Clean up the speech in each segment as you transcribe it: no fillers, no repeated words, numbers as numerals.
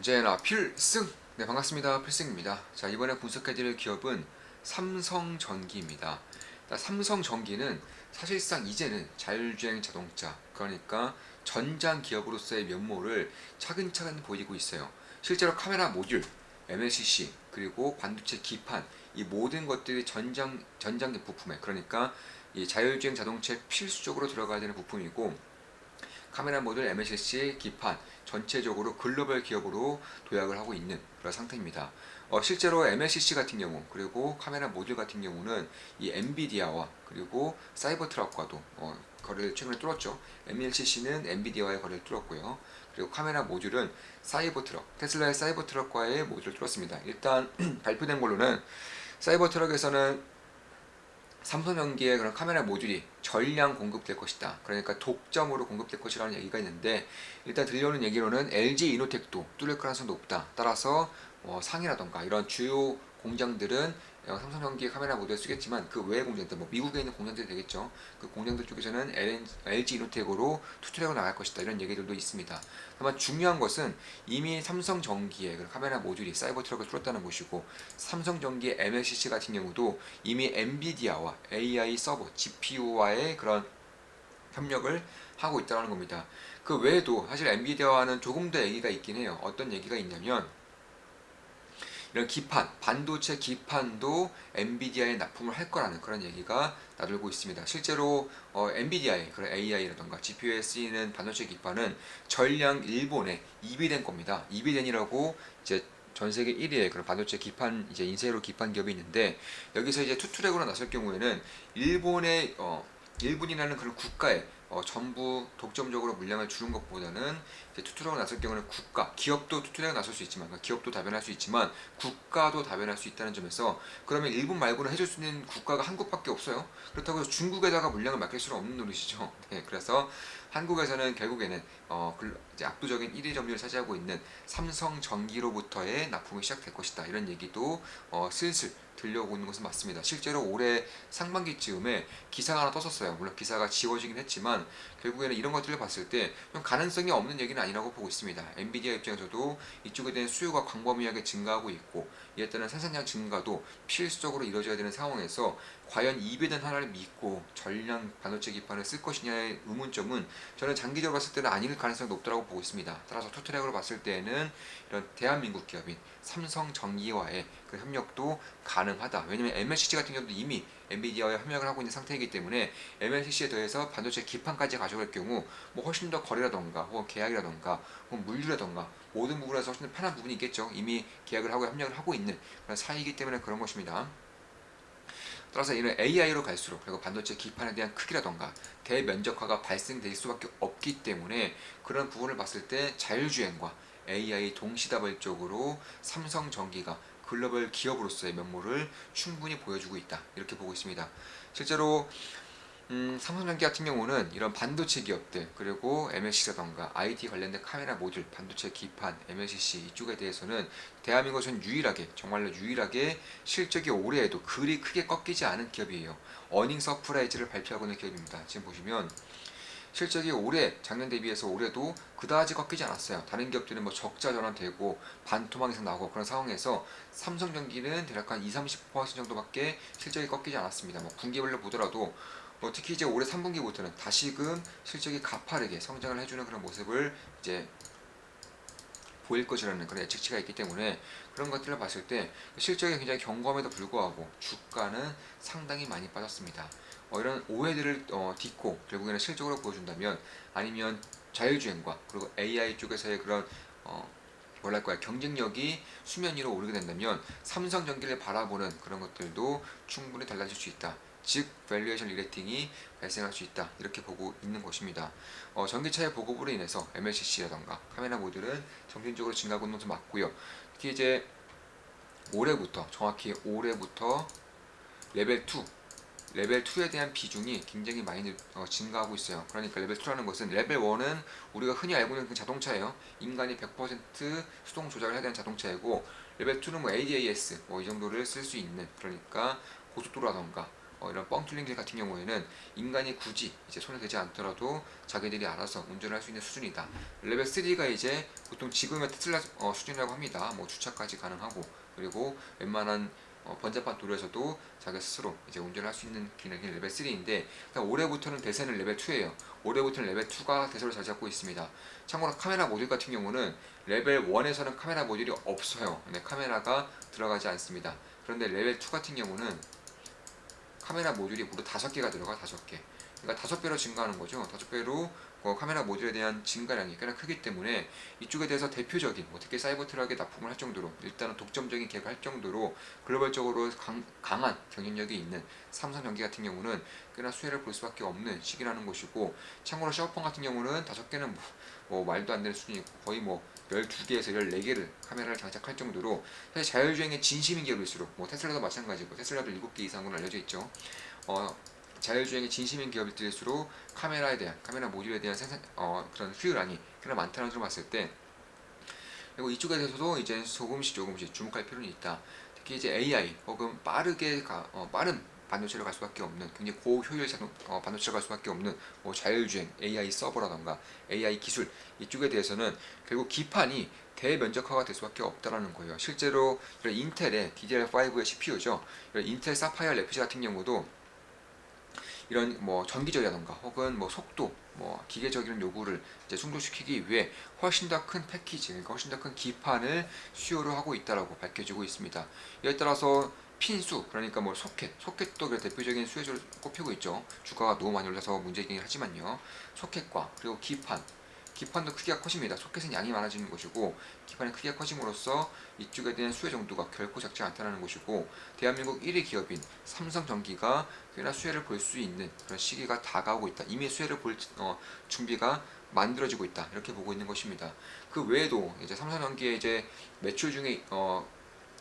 언제나 필승! 네, 반갑습니다. 필승입니다. 자, 이번에 분석해드릴 기업은 삼성전기입니다. 삼성전기는 사실상 이제는 자율주행 자동차, 그러니까 전장 기업으로서의 면모를 차근차근 보이고 있어요. 실제로 카메라 모듈, MLCC, 그리고 반도체 기판, 이 모든 것들이 전장 부품에, 그러니까 이 자율주행 자동차에 필수적으로 들어가야 되는 부품이고, 카메라 모듈, MLCC, 기판 전체적으로 글로벌 기업으로 도약을 하고 있는 그런 상태입니다. 실제로 MLCC 같은 경우, 그리고 카메라 모듈 같은 경우는 이 엔비디아와 그리고 사이버트럭과도 거래를 최근에 뚫었죠. MLCC는 엔비디아와의 거래를 뚫었고요. 그리고 카메라 모듈은 사이버트럭, 테슬라의 사이버트럭과의 모듈을 뚫었습니다. 일단 발표된 걸로는 사이버트럭에서는 삼성전기의 그런 카메라 모듈이 전량 공급될 것이다. 그러니까 독점으로 공급될 것이라는 얘기가 있는데, 일단 들려오는 얘기로는 LG 이노텍도 뚫릴 가능성이 높다. 따라서 상이라던가 이런 주요 공장들은 삼성전기 카메라 모듈을 쓰겠지만, 그 외의 공장들, 미국에 있는 공장들이 되겠죠. 그 공장들 쪽에서는 LG 이노텍으로 투트랙으로 나갈 것이다. 이런 얘기들도 있습니다. 다만 중요한 것은 이미 삼성전기의 카메라 모듈이 사이버트럭을 뚫었다는 것이고, 삼성전기의 MLCC 같은 경우도 이미 엔비디아와 AI 서버, GPU와의 그런 협력을 하고 있다는 겁니다. 그 외에도 사실 엔비디아와는 조금 더 얘기가 있긴 해요. 어떤 얘기가 있냐면, 이런 기판, 반도체 기판도 엔비디아에 납품을 할 거라는 그런 얘기가 나돌고 있습니다. 실제로 엔비디아의 그런 AI라던가 GPU에 쓰이는 반도체 기판은 전량 일본의 이비덴 겁니다. 이비덴이라고 이제 전 세계 1위의 그런 반도체 기판 이제 인쇄로 기판 기업이 있는데, 여기서 이제 투트랙으로 나설 경우에는 일본의 일본이라는 그런 국가에 전부 독점적으로 물량을 주는 것보다는 투트랙으로 나설 경우는 기업도 투트랙에 나설 수 있지만, 기업도 다변할 수 있지만 국가도 다변할 수 있다는 점에서, 그러면 일본 말고는 해줄 수 있는 국가가 한국밖에 없어요. 그렇다고 해서 중국에다가 물량을 맡길 수는 없는 노릇이죠. 네, 그래서 한국에서는 결국에는 이제 압도적인 1위 점유율을 차지하고 있는 삼성전기로부터의 납품이 시작될 것이다. 이런 얘기도 슬슬 들려오고 있는 것은 맞습니다. 실제로 올해 상반기쯤에 기사가 하나 떴었어요. 물론 기사가 지워지긴 했지만 결국에는 이런 것들을 봤을 때 좀 가능성이 없는 얘기는 아니라고 보고 있습니다. 엔비디아 입장에서도 이쪽에 대한 수요가 광범위하게 증가하고 있고, 이에 따른 생산량 증가도 필수적으로 이루어져야 되는 상황에서 과연 이비덴 하나를 믿고 전량 반도체 기판을 쓸 것이냐의 의문점은 저는 장기적으로 봤을 때는 아닐 가능성이 높다고 보고 있습니다. 따라서 투트랙으로 봤을 때는 이런 대한민국 기업인 삼성전기와의 그 협력도 가능하다. 왜냐면 MLCC 같은 경우도 이미 엔비디아와 협력을 하고 있는 상태이기 때문에 MLCC에 더해서 반도체 기판까지 가져갈 경우 훨씬 더 거래라던가 혹은 계약이라던가 혹은 물류라던가 모든 부분에서 훨씬 더 편한 부분이 있겠죠. 이미 계약을 하고 협력을 하고 있는 그런 사이이기 때문에 그런 것입니다. 따라서 이는 AI로 갈수록, 그리고 반도체 기판에 대한 크기라던가 대면적화가 발생될 수밖에 없기 때문에, 그런 부분을 봤을 때 자율주행과 AI 동시다발적으로 삼성전기가 글로벌 기업으로서의 면모를 충분히 보여주고 있다. 이렇게 보고 있습니다. 실제로 삼성전기 같은 경우는 이런 반도체 기업들, 그리고 MLC라던가 IT 관련된 카메라 모듈, 반도체 기판, MLCC 이쪽에 대해서는 대한민국에서는 정말로 유일하게 실적이 올해에도 그리 크게 꺾이지 않은 기업이에요. 어닝 서프라이즈를 발표하고 있는 기업입니다. 지금 보시면 실적이 올해 작년 대비해서 올해도 그다지 꺾이지 않았어요. 다른 기업들은 적자 전환되고 반토막 이상 나오고 그런 상황에서 삼성전기는 대략 한 20-30% 정도밖에 실적이 꺾이지 않았습니다. 분기별로 보더라도 특히 이제 올해 3분기부터는 다시금 실적이 가파르게 성장을 해주는 그런 모습을 이제 보일 것이라는 그런 예측치가 있기 때문에, 그런 것들을 봤을 때 실적이 굉장히 견고함에도 불구하고 주가는 상당히 많이 빠졌습니다. 이런 오해들을 딛고 결국에는 실적으로 보여준다면, 아니면 자율주행과 그리고 AI 쪽에서의 그런 뭐랄까요, 경쟁력이 수면 위로 오르게 된다면 삼성전기를 바라보는 그런 것들도 충분히 달라질 수 있다. 즉 밸류에이션 리레이팅이 발생할 수 있다. 이렇게 보고 있는 것입니다. 전기차의 보급으로 인해서 MLCC라던가 카메라 모듈은 점진적으로 증가하고 있는 것도 맞고요. 특히 이제 정확히 올해부터 레벨 2 레벨 2에 대한 비중이 굉장히 많이 증가하고 있어요. 그러니까 레벨 2라는 것은, 레벨 1은 우리가 흔히 알고 있는 그 자동차예요. 인간이 100% 수동 조작을 해야 되는 자동차이고, 레벨 2는 ADAS 이 정도를 쓸 수 있는, 그러니까 고속도로라던가 이런 뻥 뚫린 길 같은 경우에는 인간이 굳이 이제 손을 대지 않더라도 자기들이 알아서 운전을 할 수 있는 수준이다. 레벨 3가 이제 보통 지금의 테슬라 수준이라고 합니다. 뭐 주차까지 가능하고, 그리고 웬만한 번잡한 도로에서도 자기 스스로 이제 운전을 할 수 있는 기능이 레벨 3인데, 올해부터는 대세는 레벨 2예요. 올해부터는 레벨 2가 대세로 자리 잡고 있습니다. 참고로 카메라 모듈 같은 경우는 레벨 1에서는 카메라 모듈이 없어요. 네, 카메라가 들어가지 않습니다. 그런데 레벨 2 같은 경우는 카메라 모듈이 무려 5개가 들어가. 5개. 그러니까 5배로 증가하는 거죠. 5배로 카메라 모듈에 대한 증가량이 꽤나 크기 때문에 이쪽에 대해서 대표적인 특히 사이버 트럭에 납품을 할 정도로, 일단은 독점적인 계획을 할 정도로 글로벌적으로 강한 경쟁력이 있는 삼성전기 같은 경우는 꽤나 수혜를 볼 수밖에 없는 시기라는 것이고, 참고로 샤오펑 같은 경우는 5개는 뭐 말도 안 되는 수준이고, 거의 12개에서 14개를 카메라를 장착할 정도로 사실 자율주행의 진심인 기업일수록, 테슬라도 마찬가지고, 테슬라도 7개 이상으로 알려져 있죠. 자율주행의 진심인 기업들일수록 카메라에 대한, 카메라 모듈에 대한 그런 수요량이 꽤나 많다는 점을 봤을 때, 그리고 이쪽에 대해서도 이제 조금씩 주목할 필요는 있다. 특히 이제 AI 혹은 빠른 반도체로 갈 수밖에 없는, 굉장히 고효율 반도체로 갈 수밖에 없는 자율주행 AI 서버라던가 AI 기술, 이쪽에 대해서는 결국 기판이 대면적화가 될 수밖에 없다라는 거예요. 실제로 이런 인텔의 DDR5의 CPU죠. 이런 인텔 사파이어 래피드 같은 경우도 이런 전기적이라던가 혹은 속도, 기계적인 요구를 이제 충족시키기 위해 훨씬 더 큰 패키지, 그러니까 훨씬 더 큰 기판을 수요를 하고 있다라고 밝혀지고 있습니다. 이에 따라서 핀수, 그러니까 소켓도 대표적인 수혜주로 꼽히고 있죠. 주가가 너무 많이 올라서 문제이긴 하지만요. 소켓과 그리고 기판도 크기가 커집니다. 소켓은 양이 많아지는 것이고, 기판의 크기가 커짐으로써 이쪽에 대한 수혜 정도가 결코 작지 않다는 것이고, 대한민국 1위 기업인 삼성전기가 꽤나 수혜를 볼 수 있는 그런 시기가 다가오고 있다. 이미 수혜를 볼 준비가 만들어지고 있다. 이렇게 보고 있는 것입니다. 그 외에도 이제 삼성전기의 이제 매출 중에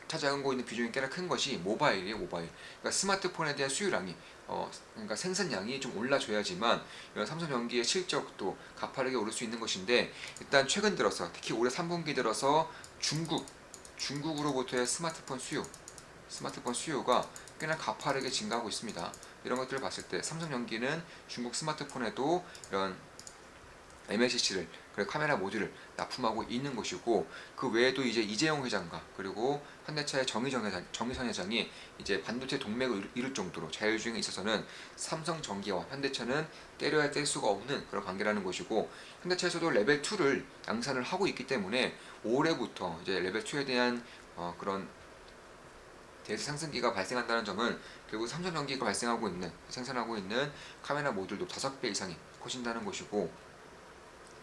차지하고 있는 비중이 꽤나 큰 것이 모바일이에요. 모바일. 그러니까 스마트폰에 대한 수요량이 그러니까 생산량이 좀 올라줘야지만 이런 삼성전기의 실적도 가파르게 오를 수 있는 것인데, 일단 최근 들어서 특히 올해 3분기 들어서 중국으로부터의 스마트폰 수요가 꽤나 가파르게 증가하고 있습니다. 이런 것들을 봤을 때 삼성전기는 중국 스마트폰에도 이런 MLCC를, 그리고 카메라 모듈을 납품하고 있는 것이고, 그 외에도 이제 이재용 회장과 그리고 현대차의 정의선 회장이 이제 반도체 동맥을 이룰 정도로 자율주행에 있어서는 삼성전기와 현대차는 때려야 뗄 수가 없는 그런 관계라는 것이고, 현대차에서도 레벨 2를 양산을 하고 있기 때문에 올해부터 이제 레벨 2에 대한 그런 대세 상승기가 발생한다는 점은 결국 삼성전기가 생산하고 있는 카메라 모듈도 5배 이상이 커진다는 것이고,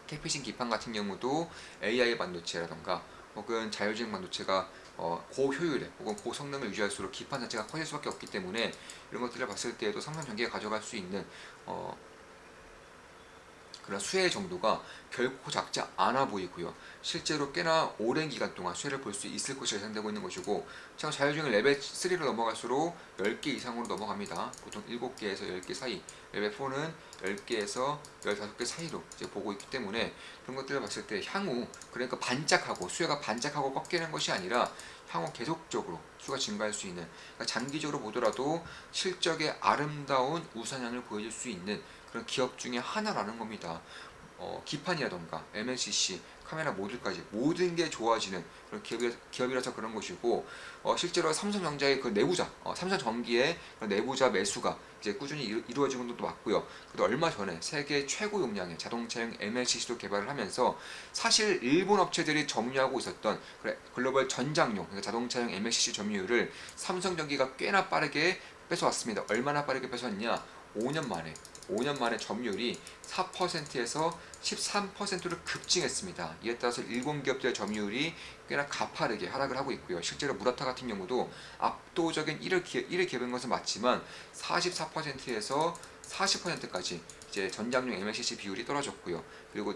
캐피신 기판 같은 경우도 AI 반도체라던가 혹은 자율주행 반도체가 고효율에 혹은 고성능을 유지할수록 기판 자체가 커질 수밖에 없기 때문에, 이런 것들을 봤을 때에도 삼성전기가 가져갈 수 있는 그런 수혜 정도가 결코 작지 않아 보이고요. 실제로 꽤나 오랜 기간 동안 수혜를 볼 수 있을 것으로 예상되고 있는 것이고, 참 자율주행 레벨 3로 넘어갈수록 10개 이상으로 넘어갑니다. 보통 7개에서 10개 사이, 레벨 4는 10개에서 15개 사이로 이제 보고 있기 때문에, 그런 것들을 봤을 때 향후, 그러니까 수요가 반짝하고 꺾이는 것이 아니라 향후 계속적으로 수가 증가할 수 있는, 그러니까 장기적으로 보더라도 실적의 아름다운 우상향을 보여줄 수 있는 그런 기업 중에 하나라는 겁니다. 기판이라던가 MLCC, 카메라 모듈까지 모든 게 좋아지는 그런 기업이라서 그런 것이고, 실제로 삼성전자의 그 내부자, 삼성전기의 내부자 매수가 이제 꾸준히 이루어지는 것도 맞고요. 그리고 얼마 전에 세계 최고 용량의 자동차용 MLCC도 개발을 하면서, 사실 일본 업체들이 점유하고 있었던 글로벌 전장용, 그러니까 자동차용 MLCC 점유율을 삼성전기가 꽤나 빠르게 뺏어왔습니다. 얼마나 빠르게 뺏어왔냐? 5년 만에 점유율이 4%에서 13%로 급증했습니다. 이에 따라서 일본 기업들의 점유율이 꽤나 가파르게 하락을 하고 있고요. 실제로 무라타 같은 경우도 압도적인 1위 기업인 것은 맞지만 44%에서 40%까지 이제 전장용 MLCC 비율이 떨어졌고요. 그리고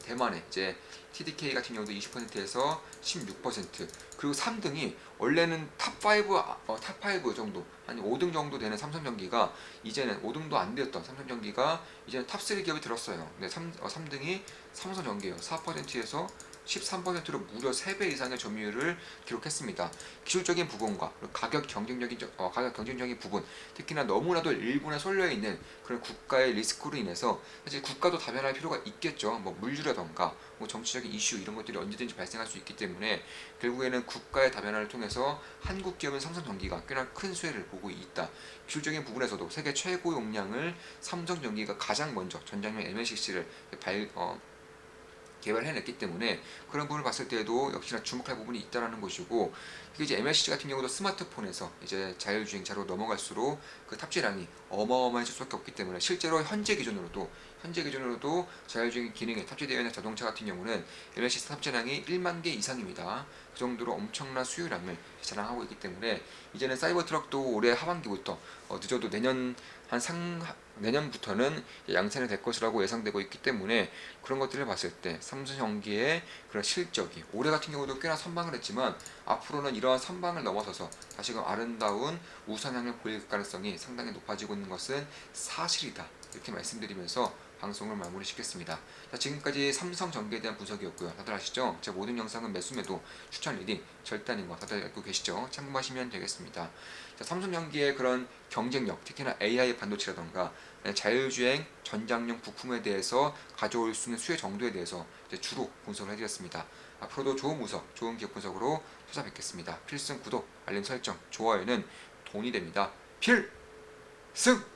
대만의 이제 TDK 같은 경우도 20%에서 16%, 그리고 3등이 원래는 탑5 정도, 아니 5등 정도 되는 삼성전기가 이제는 5등도 안 되었던 삼성전기가 이제는 탑3 기업이 들었어요. 근데 3등이 삼성전기예요. 4%에서 13%로 무려 3배 이상의 점유율을 기록했습니다. 기술적인 부분과 가격 경쟁적인 부분, 특히나 너무나도 일본에 쏠려 있는 그런 국가의 리스크로 인해서 사실 국가도 다변할 필요가 있겠죠. 뭐 물류라던가 뭐 정치적인 이슈 이런 것들이 언제든지 발생할 수 있기 때문에 결국에는 국가의 다변화를 통해서 한국 기업은 삼성전기가 꽤나 큰 수혜를 보고 있다. 기술적인 부분에서도 세계 최고 용량을 삼성전기가 가장 먼저 전장용 MLCC를 개발해냈기 때문에 그런 부분을 봤을 때에도 역시나 주목할 부분이 있다라는 것이고, 이게 이제 MLCC 같은 경우도 스마트폰에서 이제 자율주행차로 넘어갈수록 그 탑재량이 어마어마해질 수밖에 없기 때문에 실제로 현재 기준으로도 자율주행 기능에 탑재되어 있는 자동차 같은 경우는 MLCC 탑재량이 1만 개 이상입니다. 그 정도로 엄청난 수요량을 자랑하고 있기 때문에 이제는 사이버 트럭도 올해 하반기부터 늦어도 내년부터는 양산이 될 것이라고 예상되고 있기 때문에 그런 것들을 봤을 때 삼성전기의 그런 실적이 올해 같은 경우도 꽤나 선방을 했지만 앞으로는 이러한 선방을 넘어서서 다시금 아름다운 우상향을 보일 가능성이 상당히 높아지고 있는 것은 사실이다. 이렇게 말씀드리면서 방송을 마무리 짓겠습니다. 자, 지금까지 삼성전기에 대한 분석이었고요. 다들 아시죠? 제 모든 영상은 매수매도 추천 리딩 절대 아닌 거 다들 알고 계시죠? 참고하시면 되겠습니다. 자, 삼성전기의 그런 경쟁력, 특히나 AI 반도체라던가 자율주행 전장용 부품에 대해서 가져올 수 있는 수혜 정도에 대해서 주로 분석을 해드렸습니다. 앞으로도 좋은 분석, 좋은 기업 분석으로 찾아뵙겠습니다. 필승 구독, 알림 설정, 좋아요는 돈이 됩니다. 필승!